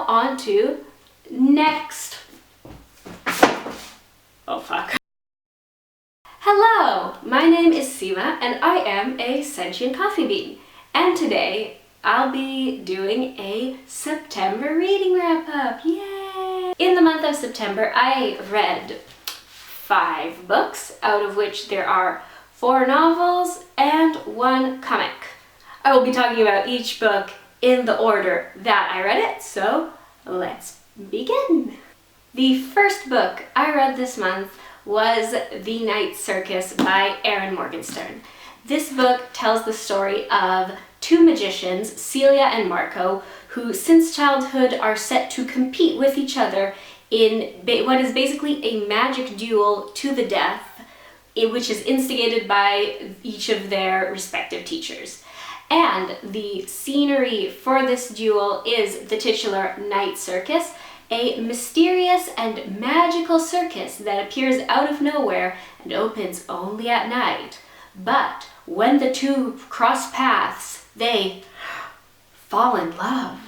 on to next. Oh fuck. Hello, my name is Seema and I am a sentient coffee bean. And today I'll be doing a September reading wrap-up. Yay! In the month of September, I read 5 books, out of which there are 4 novels and 1 comic. I will be talking about each book in the order that I read it, so let's begin. The first book I read this month was The Night Circus by Erin Morgenstern. This book tells the story of 2 magicians, Celia and Marco, who since childhood are set to compete with each other in what is basically a magic duel to the death, which is instigated by each of their respective teachers. And the scenery for this duel is the titular Night Circus, a mysterious and magical circus that appears out of nowhere and opens only at night. But when the 2 cross paths, they fall in love.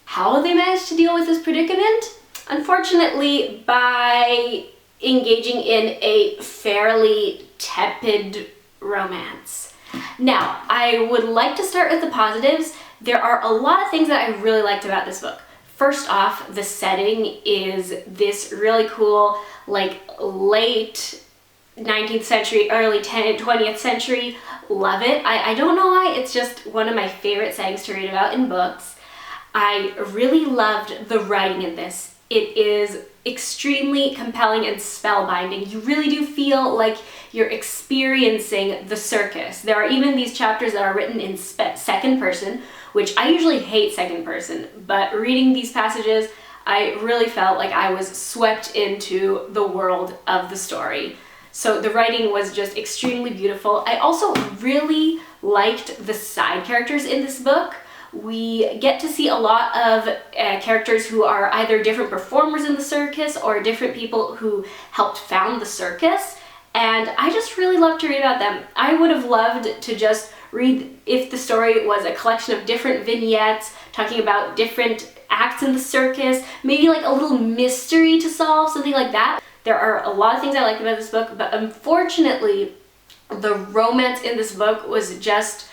How will they manage to deal with this predicament? Unfortunately, by engaging in a fairly tepid romance. Now, I would like to start with the positives. There are a lot of things that I really liked about this book. First off, the setting is this really cool, like late 19th century, early 20th century. Love it. I don't know why, it's just one of my favorite settings to read about in books. I really loved the writing in this. It is extremely compelling and spellbinding. You really do feel like you're experiencing the circus. There are even these chapters that are written in second person, which I usually hate second person, but reading these passages, I really felt like I was swept into the world of the story. So the writing was just extremely beautiful. I also really liked the side characters in this book. We get to see a lot of characters who are either different performers in the circus or different people who helped found the circus, and I just really love to read about them. I would have loved to just read if the story was a collection of different vignettes talking about different acts in the circus, maybe like a little mystery to solve, something like that. There are a lot of things I like about this book, but unfortunately the romance in this book was just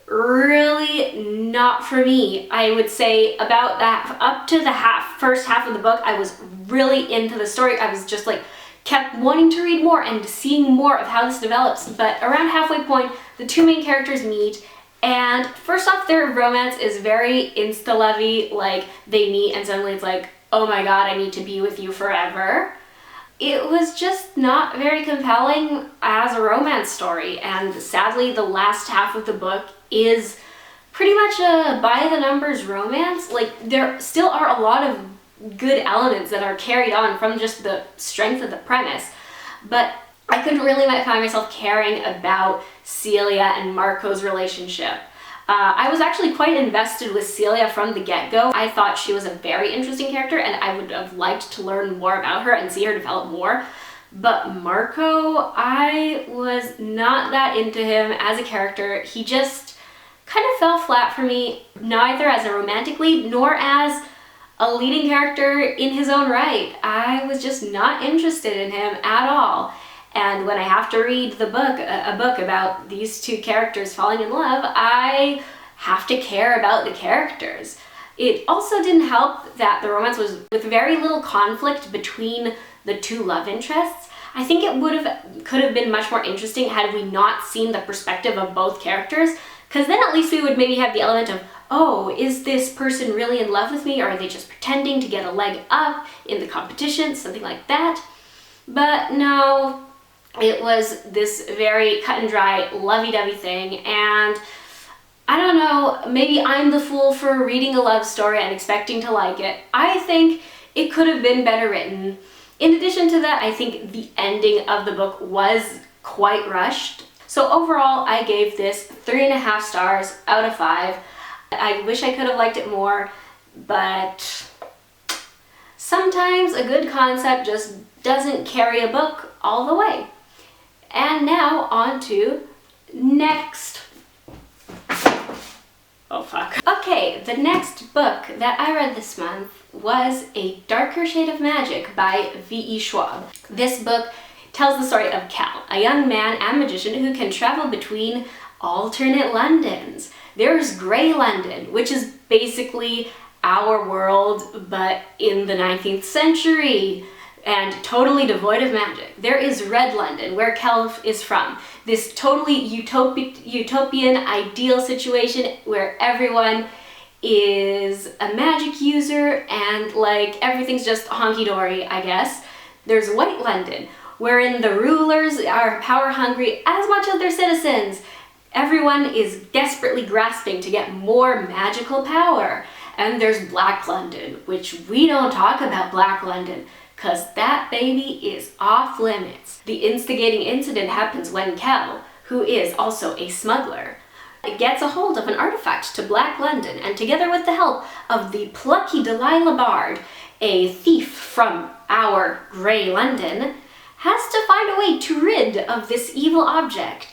really not for me. I would say about that, up to the first half of the book, I was really into the story. I was just like, kept wanting to read more and seeing more of how this develops. But around halfway point, the 2 main characters meet, and first off, their romance is very insta-lovey, like they meet and suddenly it's like, oh my god, I need to be with you forever. It was just not very compelling as a romance story, and sadly the last half of the book is pretty much a by-the-numbers romance. Like, there still are a lot of good elements that are carried on from just the strength of the premise, but I couldn't really find myself caring about Celia and Marco's relationship. I was actually quite invested with Celia from the get-go. I thought she was a very interesting character and I would have liked to learn more about her and see her develop more. But Marco, I was not that into him as a character. He just kind of fell flat for me, neither as a romantic lead nor as a leading character in his own right. I was just not interested in him at all. And when I have to read a book about these 2 characters falling in love, I have to care about the characters. It also didn't help that the romance was with very little conflict between the 2 love interests. I think it could have been much more interesting had we not seen the perspective of both characters, because then at least we would maybe have the element of, oh, is this person really in love with me, or are they just pretending to get a leg up in the competition, something like that. But no, it was this very cut and dry, lovey-dovey thing, and I don't know, maybe I'm the fool for reading a love story and expecting to like it. I think it could have been better written. In addition to that, I think the ending of the book was quite rushed. So overall, I gave this 3.5 stars out of 5. I wish I could have liked it more, but sometimes a good concept just doesn't carry a book all the way. And now on to next. Oh fuck. Okay, the next book that I read this month was A Darker Shade of Magic by V.E. Schwab. This book tells the story of Cal, a young man and magician who can travel between alternate Londons. There's Grey London, which is basically our world, but in the 19th century, and totally devoid of magic. There is Red London, where Cal is from. This totally utopian ideal situation where everyone is a magic user and like everything's just honky-dory, I guess. There's White London, wherein the rulers are power hungry as much as their citizens. Everyone is desperately grasping to get more magical power. And there's Black London, which we don't talk about Black London, cause that baby is off limits. The instigating incident happens when Cal, who is also a smuggler, gets a hold of an artifact to Black London, and together with the help of the plucky Delilah Bard, a thief from our Grey London, has to find a way to rid of this evil object,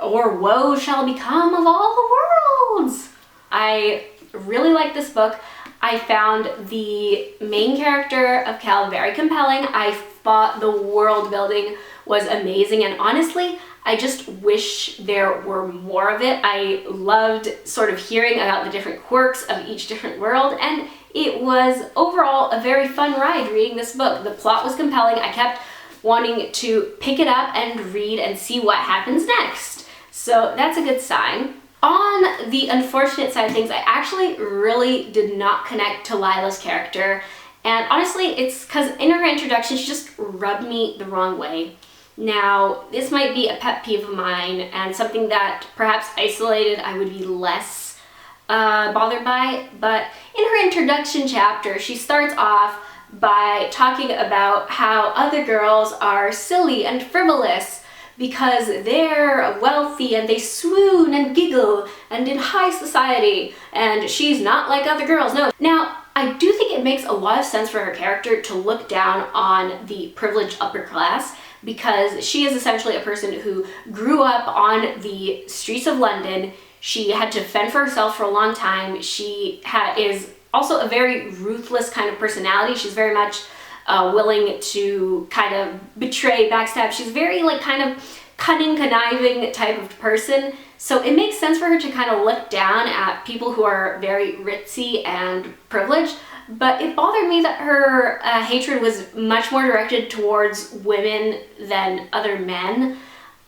or woe shall become of all the worlds. I really like this book. I found the main character of Cal very compelling. I thought the world building was amazing, and honestly, I just wish there were more of it. I loved sort of hearing about the different quirks of each different world, and it was overall a very fun ride reading this book. The plot was compelling. I kept wanting to pick it up and read and see what happens next. So that's a good sign. On the unfortunate side of things, I actually really did not connect to Lila's character, and honestly it's because in her introduction she just rubbed me the wrong way. Now, this might be a pet peeve of mine and something that perhaps isolated I would be less bothered by, but in her introduction chapter she starts off by talking about how other girls are silly and frivolous because they're wealthy and they swoon and giggle and in high society, and she's not like other girls. No. Now, I do think it makes a lot of sense for her character to look down on the privileged upper class, because she is essentially a person who grew up on the streets of London. She had to fend for herself for a long time. She is also a very ruthless kind of personality. She's very much willing to kind of betray, backstab. She's very like kind of cunning, conniving type of person. So it makes sense for her to kind of look down at people who are very ritzy and privileged. But it bothered me that her hatred was much more directed towards women than other men.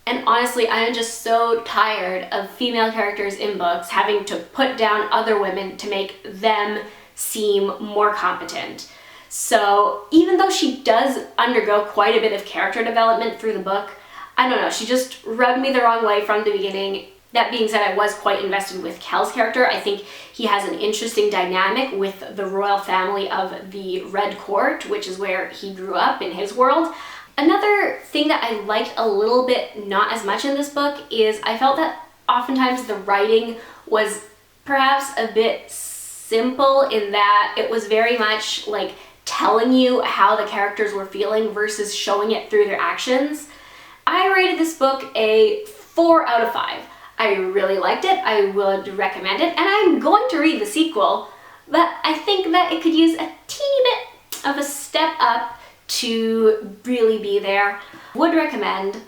And honestly, I am just so tired of female characters in books having to put down other women to make them seem more competent. So even though she does undergo quite a bit of character development through the book, I don't know, she just rubbed me the wrong way from the beginning. That being said, I was quite invested with Cal's character. I think he has an interesting dynamic with the royal family of the Red Court, which is where he grew up in his world. Another thing that I liked a little bit, not as much in this book, is I felt that oftentimes the writing was perhaps a bit simple in that it was very much like telling you how the characters were feeling versus showing it through their actions. I rated this book a 4 out of 5. I really liked it. I would recommend it, and I'm going to read the sequel, but I think that it could use a teeny bit of a step up to really be there. Would recommend.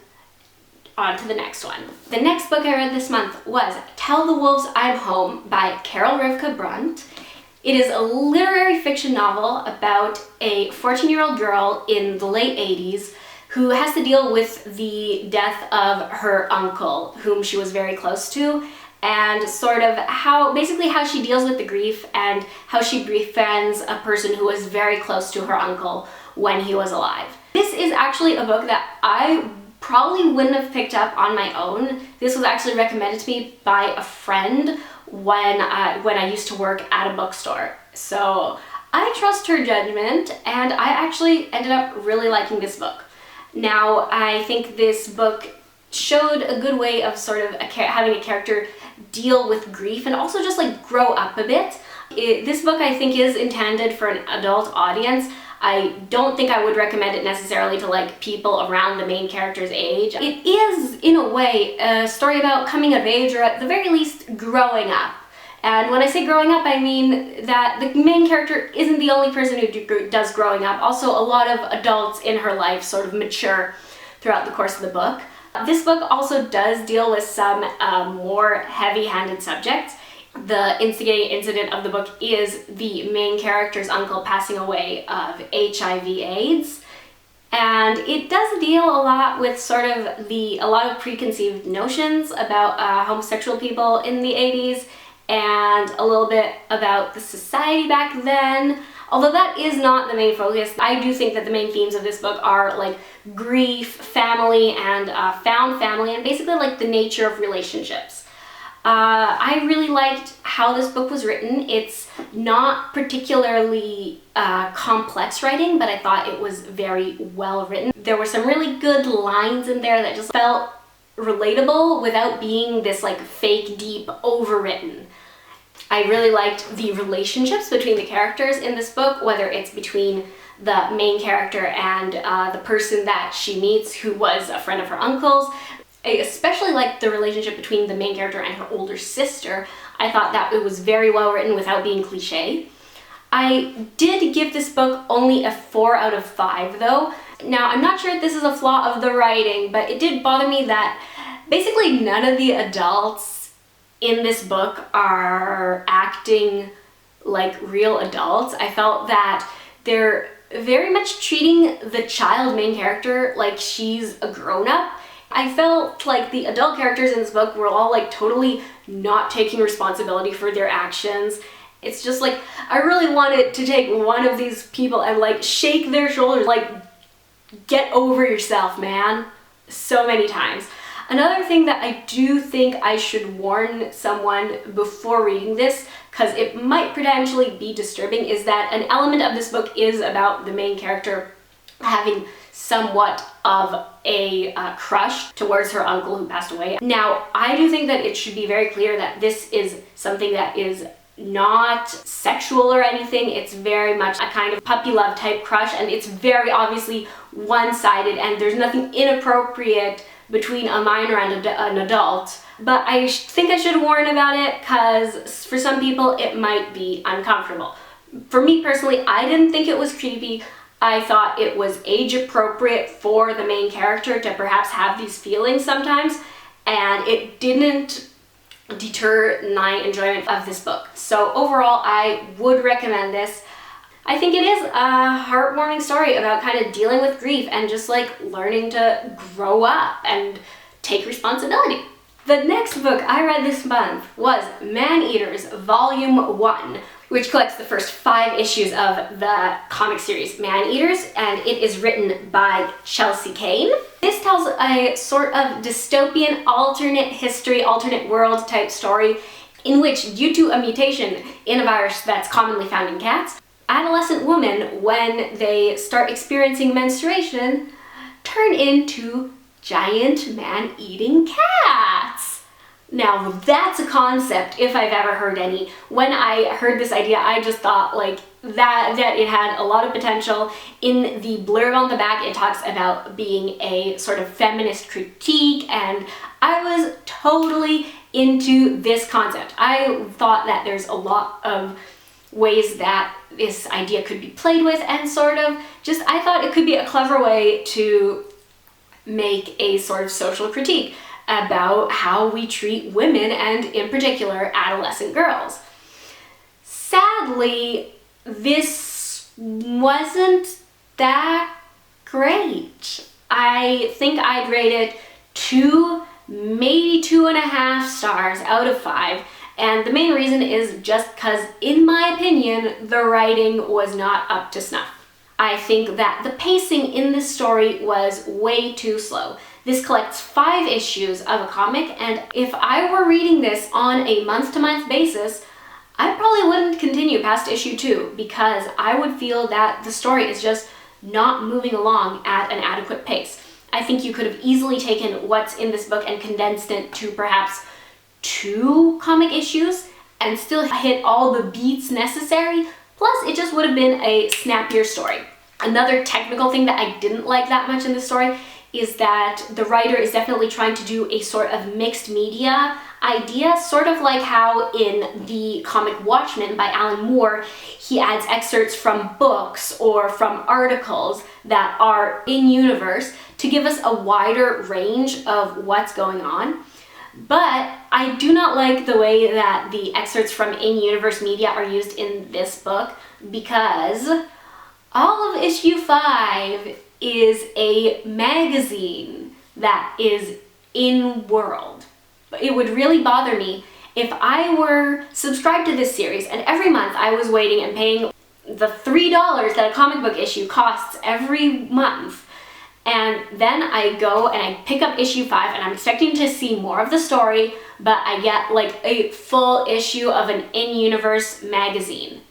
On to the next one. The next book I read this month was Tell the Wolves I'm Home by Rifka Brunt. It is a literary fiction novel about a 14-year-old girl in the late 80s who has to deal with the death of her uncle, whom she was very close to, and sort of basically how she deals with the grief and how she befriends a person who was very close to her uncle when he was alive. This is actually a book that I probably wouldn't have picked up on my own. This was actually recommended to me by a friend when I used to work at a bookstore. So I trust her judgment, and I actually ended up really liking this book. Now, I think this book showed a good way of sort of having a character deal with grief and also just like grow up a bit. This book I think is intended for an adult audience. I don't think I would recommend it necessarily to like people around the main character's age. It is, in a way, a story about coming of age, or at the very least growing up. And when I say growing up, I mean that the main character isn't the only person who does growing up. Also, a lot of adults in her life sort of mature throughout the course of the book. This book also does deal with some more heavy-handed subjects. The instigating incident of the book is the main character's uncle passing away of HIV/AIDS. And it does deal a lot with sort of a lot of preconceived notions about homosexual people in the 80s, and a little bit about the society back then. Although that is not the main focus, I do think that the main themes of this book are like grief, family, and found family, and basically like the nature of relationships. I really liked how this book was written. It's not particularly complex writing, but I thought it was very well written. There were some really good lines in there that just felt relatable without being this like fake deep overwritten. I really liked the relationships between the characters in this book, whether it's between the main character and the person that she meets who was a friend of her uncle's. I especially liked the relationship between the main character and her older sister. I thought that it was very well written without being cliche. I did give this book only a 4 out of 5 though. Now, I'm not sure if this is a flaw of the writing, but it did bother me that basically none of the adults in this book are acting like real adults. I felt that they're very much treating the child main character like she's a grown-up. I felt like the adult characters in this book were all like totally not taking responsibility for their actions. It's just like, I really wanted to take one of these people and like shake their shoulders, like, get over yourself, man. So many times. Another thing that I do think I should warn someone before reading this, because it might potentially be disturbing, is that an element of this book is about the main character having somewhat of a crush towards her uncle who passed away. Now, I do think that it should be very clear that this is something that is not sexual or anything. It's very much a kind of puppy love type crush, and it's very obviously one-sided, and there's nothing inappropriate between a minor and an adult. But I think I should warn about it because for some people it might be uncomfortable. For me personally, I didn't think it was creepy. I thought it was age appropriate for the main character to perhaps have these feelings sometimes, and it didn't deter my enjoyment of this book. So overall, I would recommend this. I think it is a heartwarming story about kind of dealing with grief and just like learning to grow up and take responsibility. The next book I read this month was Man-Eaters Volume 1, which collects the first 5 issues of the comic series Man-Eaters, and it is written by Chelsea Cain. This tells a sort of dystopian alternate history, alternate world type story in which, due to a mutation in a virus that's commonly found in cats, adolescent women, when they start experiencing menstruation, turn into giant man-eating cats. Now that's a concept if I've ever heard any. When I heard this idea, I just thought like that it had a lot of potential. In the blurb on the back, it talks about being a sort of feminist critique, and I was totally into this concept. I thought that there's a lot of ways that this idea could be played with, and sort of just, I thought it could be a clever way to make a sort of social critique about how we treat women, and in particular adolescent girls. Sadly, this wasn't that great. I think I'd rate it 2, maybe 2.5 stars out of 5. And the main reason is just because, in my opinion, the writing was not up to snuff. I think that the pacing in this story was way too slow. This collects 5 issues of a comic, and if I were reading this on a month-to-month basis, I probably wouldn't continue past issue 2 because I would feel that the story is just not moving along at an adequate pace. I think you could have easily taken what's in this book and condensed it to perhaps 2 comic issues and still hit all the beats necessary. Plus, it just would have been a snappier story. Another technical thing that I didn't like that much in the story is that the writer is definitely trying to do a sort of mixed media idea, sort of like how in the comic Watchmen by Alan Moore, he adds excerpts from books or from articles that are in universe to give us a wider range of what's going on. But I do not like the way that the excerpts from in-universe media are used in this book, because all of issue 5 is a magazine that is in-world. It would really bother me if I were subscribed to this series and every month I was waiting and paying the $3 that a comic book issue costs every month, and then I go and I pick up issue 5 and I'm expecting to see more of the story, but I get like a full issue of an in-universe magazine.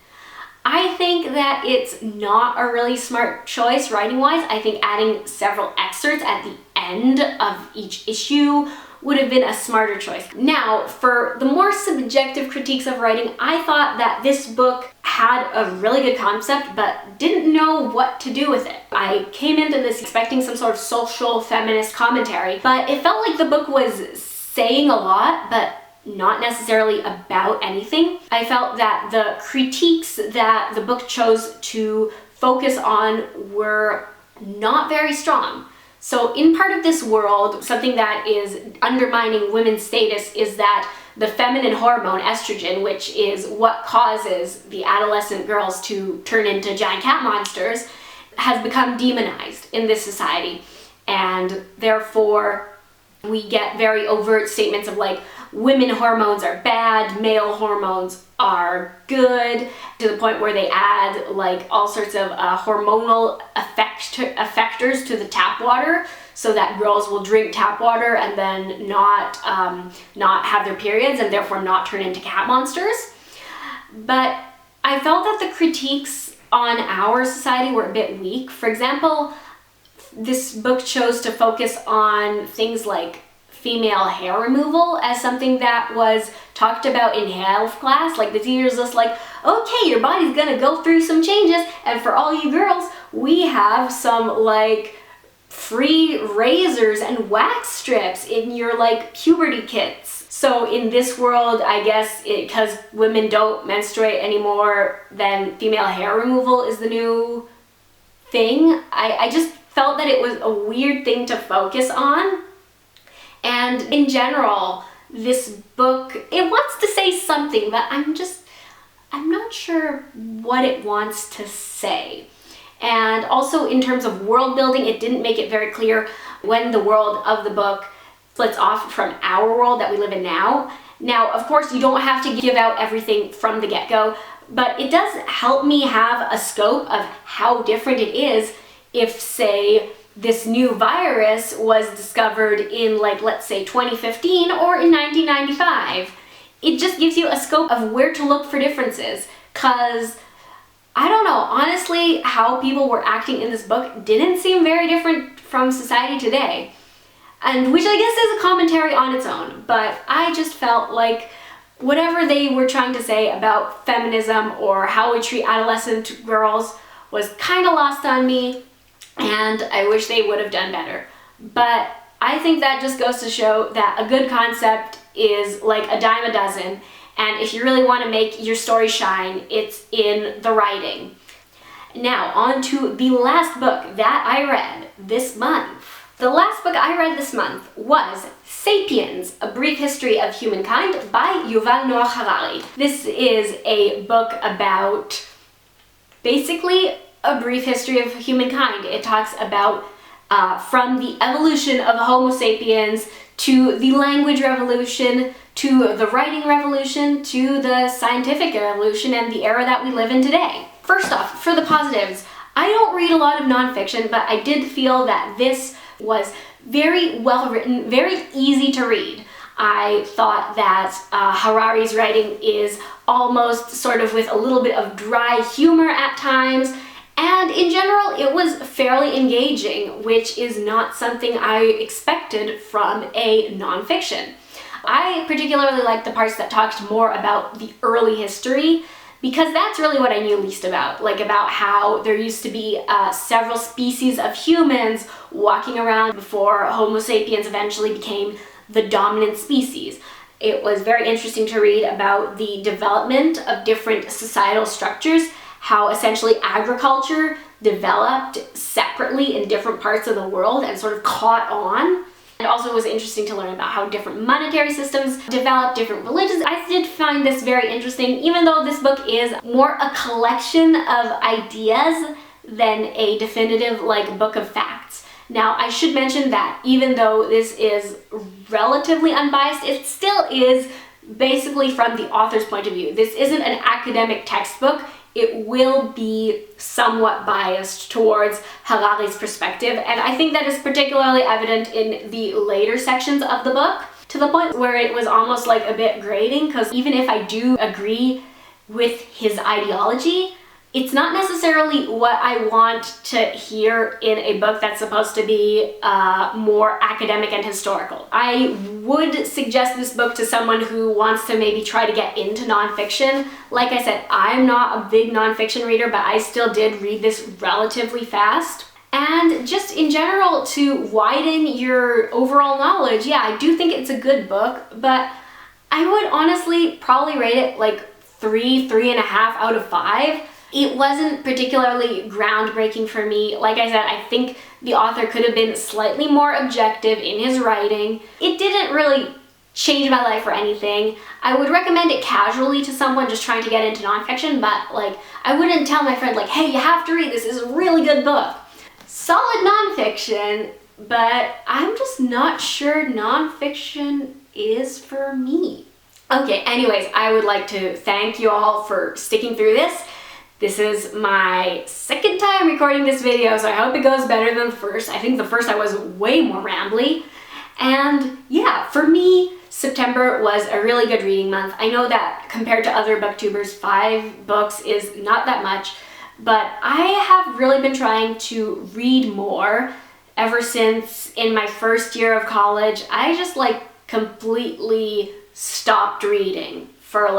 I think that it's not a really smart choice writing-wise. I think adding several excerpts at the end of each issue would have been a smarter choice. Now, for the more subjective critiques of writing, I thought that this book had a really good concept, but didn't know what to do with it. I came into this expecting some sort of social feminist commentary, but it felt like the book was saying a lot, but not necessarily about anything. I felt that the critiques that the book chose to focus on were not very strong. So in part of this world, something that is undermining women's status is that the feminine hormone estrogen, which is what causes the adolescent girls to turn into giant cat monsters, has become demonized in this society. And therefore, we get very overt statements of like, women hormones are bad, male hormones are good, to the point where they add like all sorts of hormonal effectors to the tap water so that girls will drink tap water and then not have their periods and therefore not turn into cat monsters. But I felt that the critiques on our society were a bit weak. For example, this book chose to focus on things like female hair removal as something that was talked about in health class. Like the teacher's just like, okay, your body's gonna go through some changes, and for all you girls, we have some like free razors and wax strips in your like puberty kits. So in this world, I guess because women don't menstruate anymore, then female hair removal is the new thing. I just felt that it was a weird thing to focus on. And in general, this book, it wants to say something, but I'm not sure what it wants to say. And also in terms of world building, it didn't make it very clear when the world of the book splits off from our world that we live in now. Now, of course, you don't have to give out everything from the get-go, but it does help me have a scope of how different it is if, say, this new virus was discovered in, like, let's say 2015 or in 1995. It just gives you a scope of where to look for differences, because I don't know, honestly, how people were acting in this book didn't seem very different from society today, and which I guess is a commentary on its own, but I just felt like whatever they were trying to say about feminism or how we treat adolescent girls was kind of lost on me, and I wish they would have done better. But I think that just goes to show that a good concept is like a dime a dozen, and if you really want to make your story shine, it's in the writing. Now, on to the last book that I read this month. The last book I read this month was Sapiens, A Brief History of Humankind by Yuval Noah Harari. This is a book about basically a brief history of humankind. It talks about from the evolution of Homo sapiens to the language revolution, to the writing revolution, to the scientific revolution, and the era that we live in today. First off, for the positives, I don't read a lot of nonfiction, but I did feel that this was very well written, very easy to read. I thought that Harari's writing is almost sort of with a little bit of dry humor at times, and in general, it was fairly engaging, which is not something I expected from a nonfiction. I particularly liked the parts that talked more about the early history, because that's really what I knew least about, like about how there used to be several species of humans walking around before Homo sapiens eventually became the dominant species. It was very interesting to read about the development of different societal structures, how essentially agriculture developed separately in different parts of the world and sort of caught on. It also was interesting to learn about how different monetary systems developed, different religions. I did find this very interesting, even though this book is more a collection of ideas than a definitive book of facts. Now, I should mention that even though this is relatively unbiased, it still is basically from the author's point of view. This isn't an academic textbook. It will be somewhat biased towards Harari's perspective, and I think that is particularly evident in the later sections of the book, to the point where it was almost like a bit grating, because even if I do agree with his ideology, it's not necessarily what I want to hear in a book that's supposed to be more academic and historical. I would suggest this book to someone who wants to maybe try to get into nonfiction. Like I said, I'm not a big nonfiction reader, but I still did read this relatively fast. And just in general, to widen your overall knowledge, yeah, I do think it's a good book, but I would honestly probably rate it like 3.5 out of 5. It wasn't particularly groundbreaking for me. Like I said, I think the author could have been slightly more objective in his writing. It didn't really change my life or anything. I would recommend it casually to someone just trying to get into nonfiction, but I wouldn't tell my friend hey, you have to read this. It's a really good book. Solid nonfiction, but I'm just not sure nonfiction is for me. Okay, anyways, I would like to thank you all for sticking through this. This is my second time recording this video, so I hope it goes better than the first. I think the first I was way more rambly. And yeah, for me, September was a really good reading month. I know that compared to other booktubers, 5 books is not that much, but I have really been trying to read more ever since in my first year of college. I just completely stopped reading for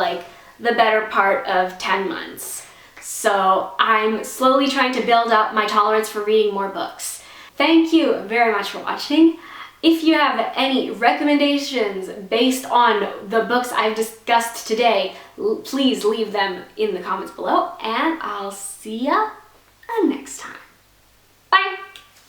the better part of 10 months. So I'm slowly trying to build up my tolerance for reading more books. Thank you very much for watching. If you have any recommendations based on the books I've discussed today, please leave them in the comments below, and I'll see ya next time. Bye!